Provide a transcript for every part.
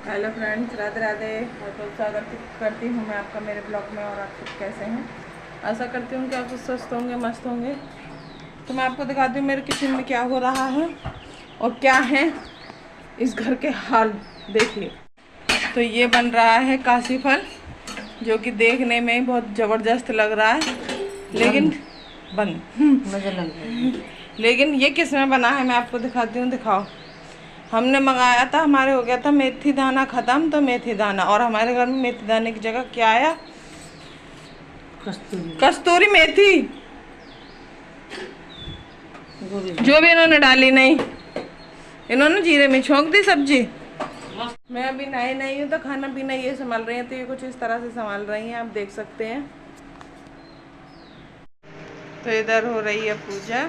Hello friends, Radhe Radhe. बहुत बहुत स्वागत करती हूँ मैं आपका मेरे ब्लॉग में। और आप सब कैसे हैं? आशा करती हूँ कि आप सब स्वस्थ होंगे, मस्त होंगे। तो मैं आपको दिखाती हूँ मेरे किचन में क्या हो रहा है और क्या है इस घर के हाल। देखिए, तो ये बन रहा है काशी फल, जो कि देखने में बहुत ज़बरदस्त लग रहा है, लेकिन मुझे लग रही है। लेकिन ये किस में बना है मैं आपको दिखाती हूँ। दिखाओ, हमने मंगाया था, हमारे हो गया था मेथी दाना ख़त्म, तो मेथी दाना, और हमारे घर में मेथी दाने की जगह क्या आया? कस्तूरी कस्तूरी मेथी, गोभी। जो भी इन्होंने डाली नहीं, इन्होंने जीरे में छोंक दी सब्जी। मैं अभी नई नई हूँ तो खाना पीना ये संभाल रही हैं, तो ये कुछ इस तरह से संभाल रही हैं, आप देख सकते हैं। तो इधर हो रही है पूजा,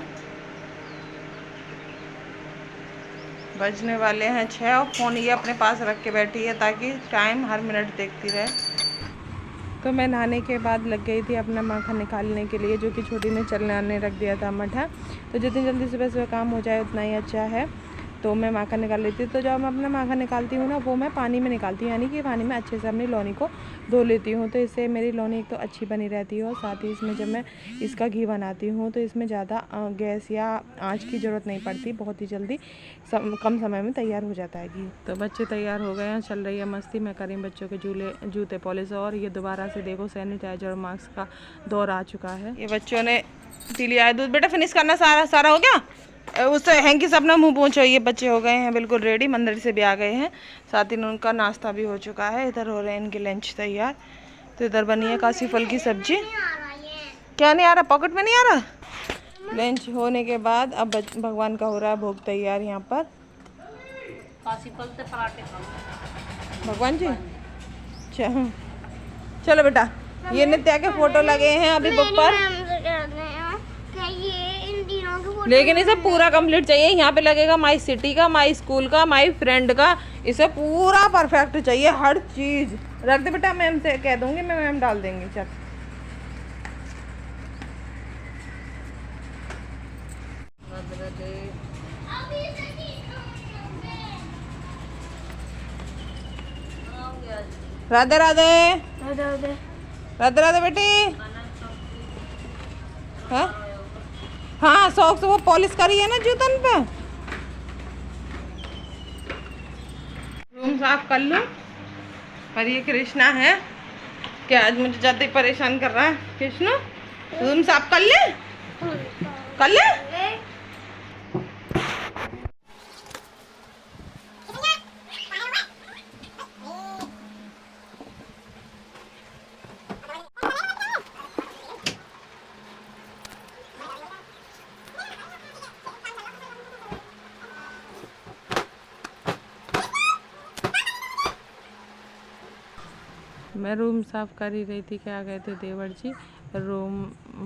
बजने वाले हैं 6 और फ़ोन ये अपने पास रख के बैठी है ताकि टाइम हर मिनट देखती रहे। तो मैं नहाने के बाद लग गई थी अपना माखन निकालने के लिए, जो कि छोटी ने चलने आने रख दिया था मठा। तो जितनी जल्दी सुबह सुबह काम हो जाए उतना ही अच्छा है। तो मैं माखन निकाल लेती हूँ। तो जब मैं अपना माखन निकालती हूँ ना, वो मैं पानी में निकालती हूँ, यानी कि पानी में अच्छे से अपनी लौनी को धो लेती हूँ। तो इससे मेरी लौनी एक तो अच्छी बनी रहती है, और साथ ही इसमें जब मैं इसका घी बनाती हूँ तो इसमें ज़्यादा गैस या आँच की ज़रूरत नहीं पड़ती, बहुत ही जल्दी कम समय में तैयार हो जाता है घी। तो बच्चे तैयार हो गए हैं, चल रही है मस्ती। मैं करी बच्चों के जूते पॉलिश, और ये दोबारा से देखो सैनिटाइजर और मास्क का दौर आ चुका है। ये बच्चों ने पी लिया है दूध। बेटा फिनिश करना, सारा सारा हो गया। उससे हैंकी से अपना मुंह पोंछो। ये बच्चे हो गए हैं बिल्कुल रेडी, मंदिर से भी आ गए हैं, साथ ही उनका नाश्ता भी हो चुका है। इधर हो रहे हैं इनके लंच तैयार। तो इधर बनी है काशी फल की सब्जी। क्या नहीं आ रहा? पॉकेट में नहीं आ रहा? लंच होने के बाद अब भगवान का हो रहा है भोग तैयार यहाँ पर। काशी फल से पराठे खाओ भगवान जी, चलो बेटा। ये नित्या के फोटो लगे हैं अभी बुक पर, लेकिन इसे पूरा कंप्लीट चाहिए। यहाँ पे लगेगा माई सिटी का, माई स्कूल का, माई फ्रेंड का, इसे पूरा परफेक्ट चाहिए हर चीज। रख दे बेटा, मैम से कह दूंगी, मैं मैम डाल देंगी। चल राधे राधे, राधे राधे बेटी। हाँ हाँ, शौक से वो पॉलिश करी है ना जूतन पे। रूम साफ कर लूं, पर ये कृष्णा है कि आज मुझे ज्यादा ही परेशान कर रहा है। कृष्णा, रूम साफ कर ले, कर ले। मैं रूम साफ़ कर ही रही थी कि आ गए थे देवर जी। रूम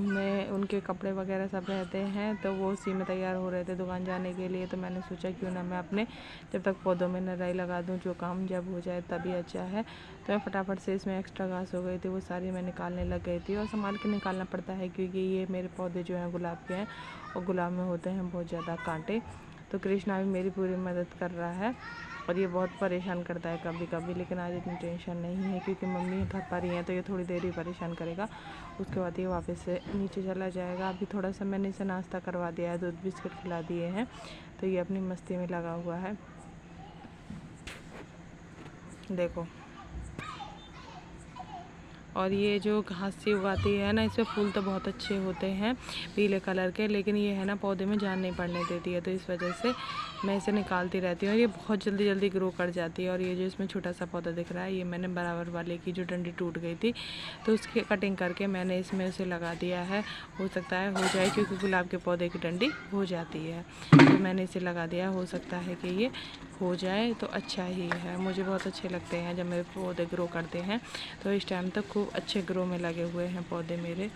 में उनके कपड़े वगैरह सब रहते हैं, तो वो उसी में तैयार हो रहे थे दुकान जाने के लिए। तो मैंने सोचा क्यों ना मैं अपने जब तक पौधों में नराई लगा दूं, जो काम जब हो जाए तभी अच्छा है। तो मैं फटाफट से इसमें एक्स्ट्रा घास हो गई थी वो सारी मैं निकालने लग गई थी, और संभाल के निकालना पड़ता है क्योंकि ये मेरे पौधे जो हैं गुलाब के हैं, और गुलाब में होते हैं बहुत ज़्यादा कांटे। तो कृष्णा भी मेरी पूरी मदद कर रहा है, और ये बहुत परेशान करता है कभी कभी, लेकिन आज इतनी टेंशन नहीं है क्योंकि मम्मी घर पर ही हैं। तो ये थोड़ी देर ही परेशान करेगा, उसके बाद ये वापस से नीचे चला जाएगा। अभी थोड़ा सा मैंने इसे नाश्ता करवा दिया है, दूध बिस्किट खिला दिए हैं, तो ये अपनी मस्ती में लगा हुआ है। देखो, और ये जो घास सी उगाती है ना, इसमें फूल तो बहुत अच्छे होते हैं पीले कलर के, लेकिन ये है ना पौधे में जान नहीं पड़ने देती है, तो इस वजह से मैं इसे निकालती रहती हूँ। और ये बहुत जल्दी जल्दी ग्रो कर जाती है। और ये जो इसमें छोटा सा पौधा दिख रहा है, ये मैंने बराबर वाले की जो डंडी टूट गई थी, तो उसकी कटिंग करके मैंने इसमें उसे लगा दिया है। हो सकता है हो जाए, क्योंकि गुलाब के पौधे की डंडी हो जाती है, तो मैंने इसे लगा दिया। हो सकता है कि ये हो जाए तो अच्छा ही है। मुझे बहुत अच्छे लगते हैं जब मेरे पौधे ग्रो करते हैं, तो इस टाइम तक खूब अच्छे ग्रो में लगे हुए हैं पौधे मेरे।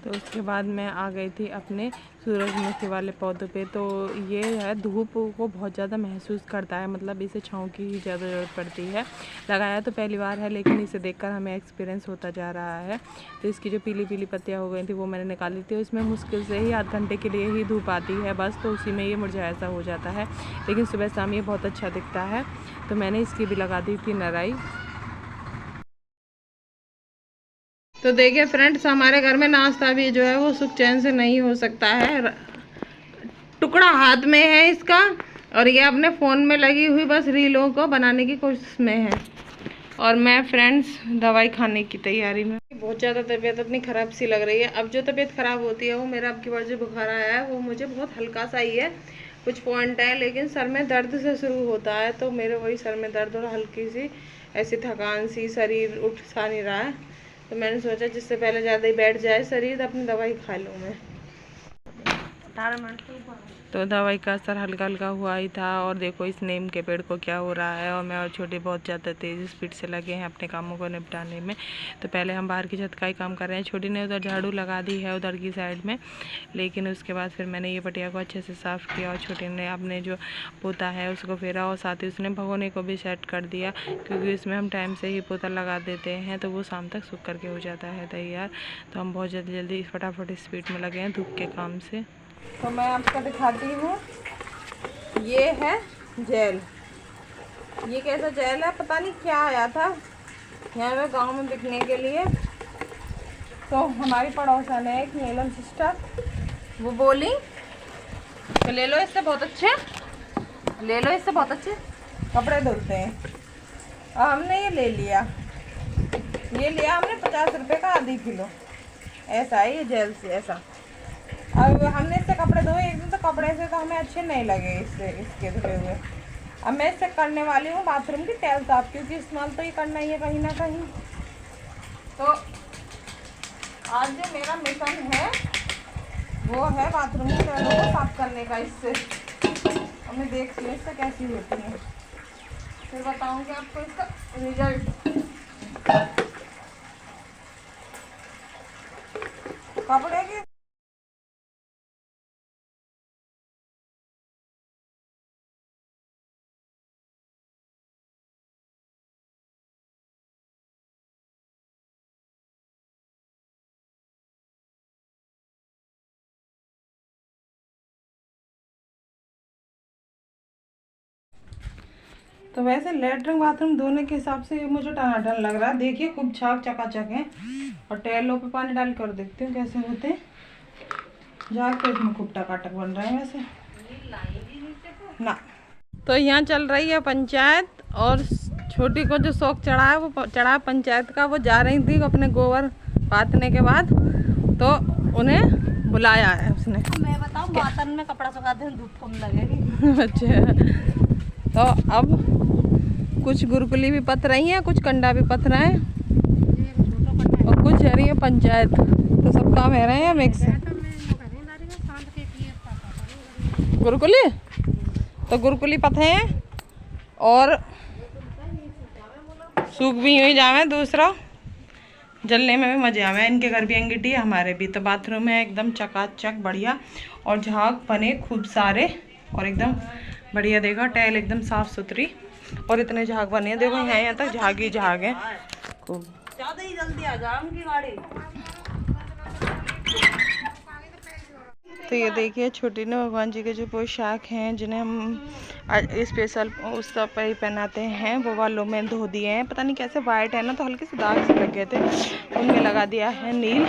तो तो उसके बाद मैं आ गई थी अपने सूरजमुखी वाले पौधों पे। तो ये है धूप को बहुत ज़्यादा महसूस करता है, मतलब इसे छाँव की ही ज़्यादा ज़रूरत पड़ती है। लगाया तो पहली बार है, लेकिन इसे देखकर हमें एक्सपीरियंस होता जा रहा है। तो इसकी जो पीली पीली पत्तियाँ हो गई थी वो मैंने निकाली थी। इसमें मुश्किल से ही आध घंटे के लिए ही धूप आती है बस, तो उसी में ये मुरझाया सा हो जाता है, लेकिन सुबह शाम ये बहुत अच्छा दिखता है। तो मैंने इसकी भी लगा दी थी नराई। तो देखिए फ्रेंड्स, हमारे घर में नाश्ता भी जो है वो सुख चैन से नहीं हो सकता है। टुकड़ा हाथ में है इसका, और ये अपने फ़ोन में लगी हुई बस रीलों को बनाने की कोशिश में है, और मैं फ्रेंड्स दवाई खाने की तैयारी में। बहुत ज़्यादा तबीयत अपनी ख़राब सी लग रही है। अब जो तबीयत ख़राब होती है वो मेरा अब की बार जो बुखार आया है वो मुझे बहुत हल्का सा ही है, कुछ पॉइंट है, लेकिन सर में दर्द से शुरू होता है। तो मेरे वही सर में दर्द और हल्की सी ऐसी थकान सी, शरीर उठ सा नहीं रहा है। तो मैंने सोचा जिससे पहले ज़्यादा ही बैठ जाए शरीर, अपनी दवाई खा लूँ मैं। 18 मिनट तो दवाई का असर हल्का हल्का हुआ ही था। और देखो इस नीम के पेड़ को क्या हो रहा है, और मैं और छोटे बहुत ज़्यादा तेज़ स्पीड से लगे हैं अपने कामों को निपटाने में। तो पहले हम बाहर की छत का ही काम कर रहे हैं। छोटी ने उधर झाड़ू लगा दी है उधर की साइड में, लेकिन उसके बाद फिर मैंने ये पटिया को अच्छे से साफ़ किया, और छोटी ने अपने जो पोता है उसको फेरा, और साथ ही उसने भगोने को भी सेट कर दिया, क्योंकि इसमें हम टाइम से ही पोता लगा देते हैं तो वो शाम तक सूख करके हो जाता है तैयार। तो हम बहुत जल्दी फटाफट स्पीड में लगे हैं धूप के काम से। तो मैं आपको दिखाती हूँ, ये है जेल। ये कैसा जेल है पता नहीं क्या आया था यहाँ पे गांव में बिकने के लिए। तो हमारी पड़ोसन है एक नीलम सिस्टर, वो बोली तो ले लो इससे बहुत अच्छे, ले लो इससे बहुत अच्छे कपड़े धुलते हैं। और हमने ये ले लिया, ये लिया हमने 50 रुपये का आधी किलो। ऐसा है ये जेल से ऐसा। अब हमने इससे कपड़े धोए एक दिन, तो कपड़े से तो हमें अच्छे नहीं लगे इससे, इसके धुले हुए। अब मैं इससे करने वाली हूँ बाथरूम की टैल साफ, क्योंकि इस्तेमाल तो ये करना ही है कहीं ना कहीं। तो आज जो मेरा मिशन है वो है बाथरूम की टैलों को साफ करने का इससे। अब मैं देखती हूँ इससे कैसी होती है, फिर बताऊँगी आपको इसका रिजल्ट। कपड़े की तो वैसे लेटरिन बाथरूम धोने के हिसाब से मुझे टनाटन लग रहा है। देखिए खूब झाग चकाचक है, और टैलों पे पानी डाल कर देखती हूँ कैसे होते हैं। झाग तो इसमें खूब टकाटक बन रहे हैं वैसे ना। तो यहाँ चल रही है पंचायत, और छोटी को जो शौक चढ़ा है वो चढ़ा पंचायत का। वो जा रही थी अपने गोबर पातने के बाद, तो उन्हें बुलाया है उसने। मैं बताऊँ बातन में कपड़ा सुखाते हैं धूप कम लगेगी। अच्छा, तो अब कुछ गुरकुली भी पत रही हैं, कुछ कंडा भी पत रहे हैं, और कुछ जा रही है पंचायत। तो सब काम है रहे हैं मिक्स। गुरकुली तो गुरकुली पथे हैं, और सूख भी यूँ ही जावे, दूसरा जलने में भी मजे आवे। इनके घर भी अंगिटी है, हमारे भी। तो बाथरूम है एकदम चकाचक बढ़िया, और झाग बने खूब सारे, और एकदम बढ़िया। देखो टैल एकदम साफ सुथरी, और इतने झाग बने, देखो यहाँ तक झाग ही झाग है खूब। ज़्यादा ही जल्दी आ जाए उनकी गाड़ी। तो ये देखिए छोटी ने भगवान जी के जो पोशाक हैं जिन्हें हम स्पेशल उस पर ही पहनाते हैं, वो वालों में धो दिए हैं। पता नहीं कैसे वाइट है ना, तो हल्के से दाग से लग गए थे, उनमें लगा दिया है नील।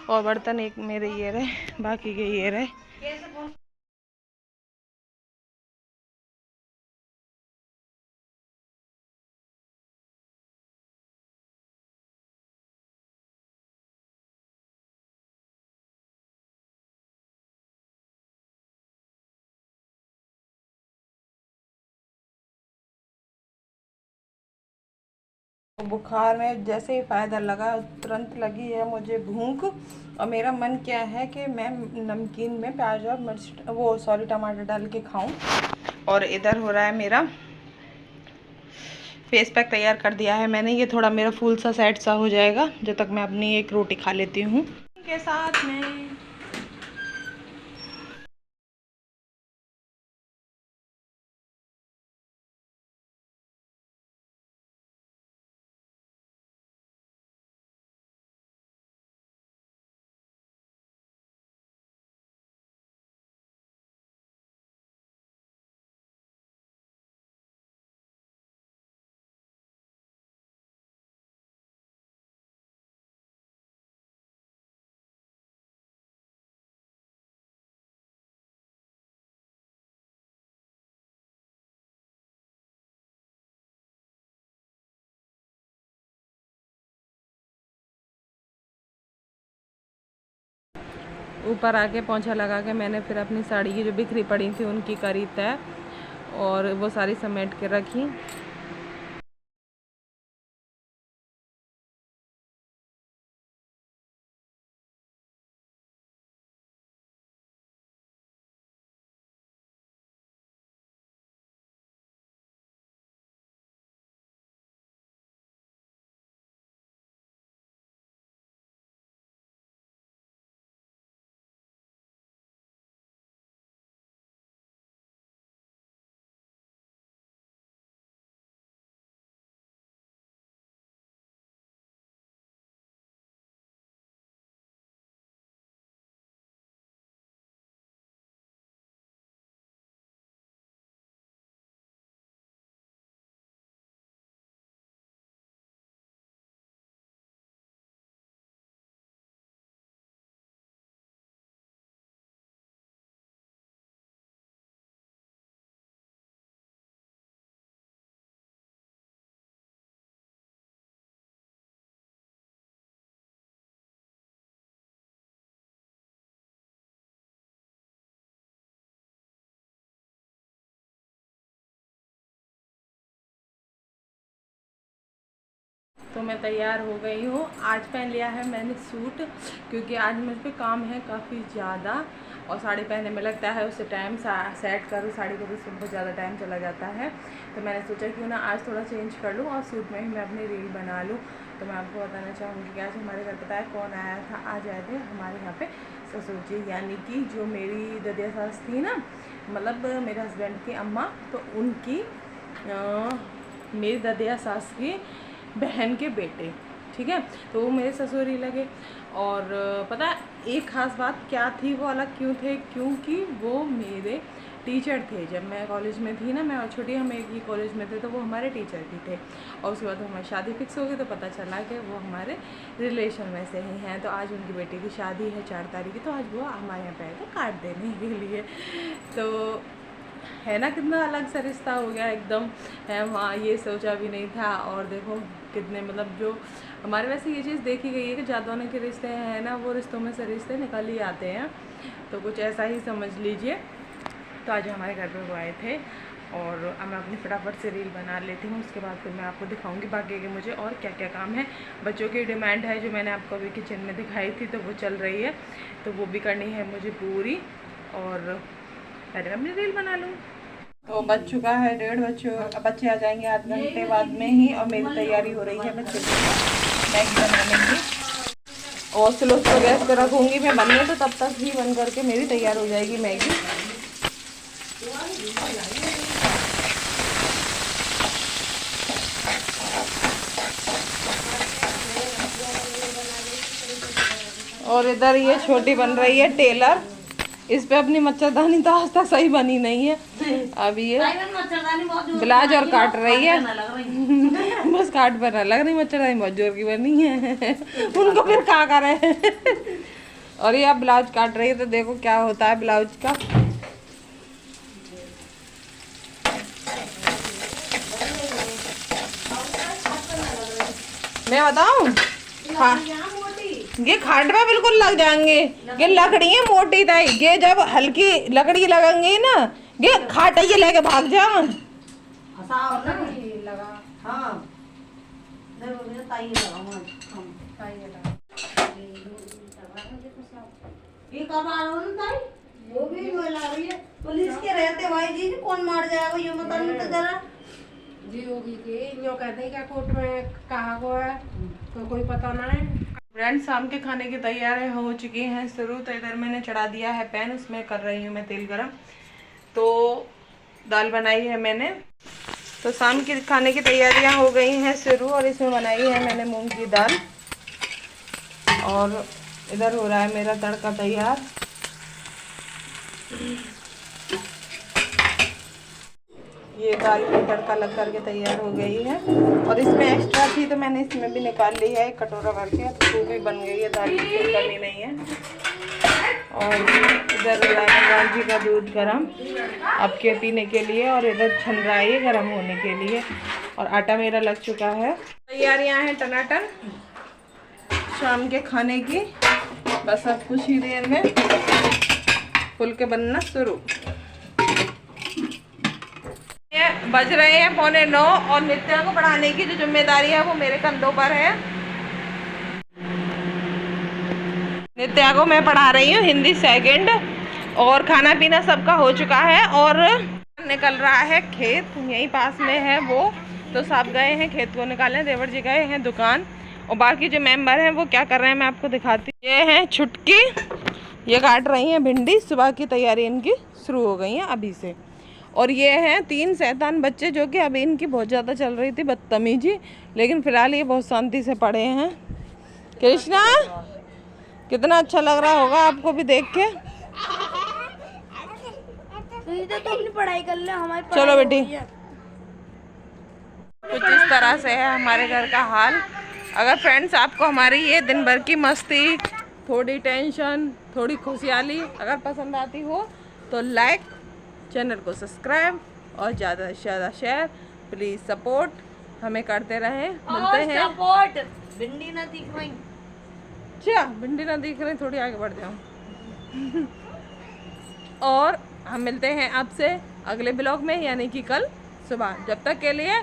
और बर्तन एक मेरे ये रहे, बाकी के ये रहे। बुखार में जैसे ही फ़ायदा लगा तुरंत लगी है मुझे भूख, और मेरा मन क्या है कि मैं नमकीन में प्याज और मिर्च टमाटर डाल के खाऊं। और इधर हो रहा है मेरा फेस पैक तैयार कर दिया है मैंने। ये थोड़ा मेरा फूल सा सेट सा हो जाएगा जब तक मैं अपनी एक रोटी खा लेती हूँ। के साथ में। ऊपर आके पोंछा लगा के मैंने फिर अपनी साड़ी की जो बिखरी पड़ी थी उनकी करी तय, और वो सारी समेट के रखी। तो मैं तैयार हो गई हूँ। आज पहन लिया है मैंने सूट, क्योंकि आज मुझ पे काम है काफ़ी ज़्यादा, और साड़ी पहनने में लगता है उससे टाइम सेट करूँ साड़ी को, भी बहुत ज़्यादा टाइम चला जाता है। तो मैंने सोचा क्यों ना आज थोड़ा चेंज कर लूँ और सूट में ही मैं अपनी रील बना लूँ। तो मैं आपको बताना चाहूँगी कि आज हमारे घर पता है कौन आया था। आज आए थे हमारे यहाँ पे ससुर जी, यानी कि जो मेरी ददिया सास थी ना, मतलब मेरे हस्बैंड की अम्मा, तो उनकी मेरी ददिया सास की बहन के बेटे, ठीक है। तो वो मेरे ससुर ही लगे। और पता है एक ख़ास बात क्या थी, वो अलग क्यों थे, क्योंकि वो मेरे टीचर थे। जब मैं कॉलेज में थी ना, मैं और छोटी हम एक ही कॉलेज में थे, तो वो हमारे टीचर भी थे। और उसके बाद हमारी शादी फिक्स हो गई, तो पता चला कि वो हमारे रिलेशन में से ही हैं। तो आज उनकी बेटी की शादी है 4 तारीख की, तो आज वो हमारे यहाँ पे आए थे कार्ड देने के लिए। तो है ना, कितना अलग सा रिश्ता हो गया एकदम है वहाँ, ये सोचा भी नहीं था। और देखो कितने मतलब जो हमारे वैसे ये चीज़ देखी गई है कि जादौने के रिश्ते हैं ना, वो रिश्तों में से रिश्ते निकल ही आते हैं। तो कुछ ऐसा ही समझ लीजिए। तो आज हमारे घर पे वो आए थे, और अब मैं अपनी फटाफट से रील बना लेती हूँ। उसके बाद फिर मैं आपको दिखाऊंगी बाकी के मुझे और क्या क्या काम है। बच्चों की डिमांड है जो मैंने आपको अभी किचन में दिखाई थी, तो वो चल रही है, तो वो भी करनी है मुझे पूरी। और पहले मैं अपनी रील बना लूँ। तो बज चुका है 1:30, बच्चे आ जाएंगे आध घंटे बाद में ही, और मेरी तैयारी हो रही है बच्चे की मैगी बनाने की। और स्लो को गैस पे रखूँगी मैं बनने, तो तब तक ही बन करके मेरी तैयार हो जाएगी मैगी। और इधर ये छोटी बन रही है टेलर, इस पे अपनी मच्छरदानी तो आज तक सही बनी नहीं है। अभी ये ब्लाउज और काट रही है बस काट पर लग रही, मच्छरदानी बहुत जोर की बनी है उनको फिर क्या करे और ये अब ब्लाउज काट रही है, तो देखो क्या होता है ब्लाउज का। मैं बताऊं, हाँ ये खाट में बिल्कुल लग जाएंगे, ये लकड़ी है मोटी ताई, ये जब हल्की लकड़ी लगेंगी ना, ये खाट ये लेके भाग जाओ। ये कब आ रहा है ताई? वो भी बोला रही है पुलिस के रहते भाई जी कौन मार जाएगा ये मत नहीं तो जरा जी होगी कि यो कहते हैं क्या कोर्ट में कहा हुआ है तो कोई पता ना है। फ्रेंड्स शाम के खाने की तैयारी हो चुकी हैं शुरू। तो इधर मैंने चढ़ा दिया है पैन, उसमें कर रही हूँ मैं तेल गरम। तो दाल बनाई है मैंने। तो शाम के खाने की तैयारियां हो गई हैं शुरू और इसमें बनाई है मैंने मूंग की दाल। और इधर हो रहा है मेरा तड़का तैयार। ये दाल में तड़का लग करके तैयार हो गई है। और इसमें एक्स्ट्रा थी तो मैंने इसमें भी निकाल ली है, एक कटोरा भर के। तो भी बन गई है, दाल की फिर करनी नहीं है। और इधर हो रहा है गांजी का दूध गरम आपके पीने के लिए, और इधर छन रहा है गरम होने के लिए। और आटा मेरा लग चुका है। तैयारियां हैं टनाटन शाम के खाने की। बस अब कुछ ही देर में फुल के बनना शुरू। बज रहे हैं 8:45 और नित्या को पढ़ाने की जो जिम्मेदारी है वो मेरे कंधों पर है। नित्या को मैं पढ़ा रही हूँ हिंदी सेकंड। और खाना पीना सबका हो चुका है और निकल रहा है खेत, यहीं पास में है वो। तो सब गए हैं खेत को निकालने, देवर जी गए हैं दुकान। और बाकी जो मेंबर हैं वो क्या कर रहे हैं मैं आपको दिखाती हूँ। ये हैं छुटकी, ये काट रही हैं भिंडी। सुबह की तैयारी इनकी शुरू हो गई है अभी से। और ये हैं 3 शैतान बच्चे जो कि अभी इनकी बहुत ज़्यादा चल रही थी बदतमीजी, लेकिन फ़िलहाल ये बहुत शांति से पढ़े हैं। कृष्णा कितना अच्छा लग रहा होगा आपको भी देख के। तो अपनी पढ़ाई कर ले, हमारी चलो बेटी। कुछ इस तरह से है हमारे घर का हाल। अगर फ्रेंड्स आपको हमारी ये दिन भर की मस्ती, थोड़ी टेंशन, थोड़ी खुशहाली अगर पसंद आती हो तो लाइक, चैनल को सब्सक्राइब और ज़्यादा से ज़्यादा शेयर प्लीज़ सपोर्ट हमें करते रहें। मिलते हैं। सपोर्ट भिंडी ना दिख रही। क्या भिंडी ना दिख रही, थोड़ी आगे बढ़ जाऊँ। और हम मिलते हैं आपसे अगले ब्लॉग में, यानी कि कल सुबह। जब तक के लिए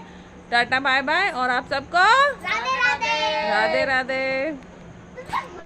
टाटा बाय बाय। और आप सबको राधे राधे। राधे राधे।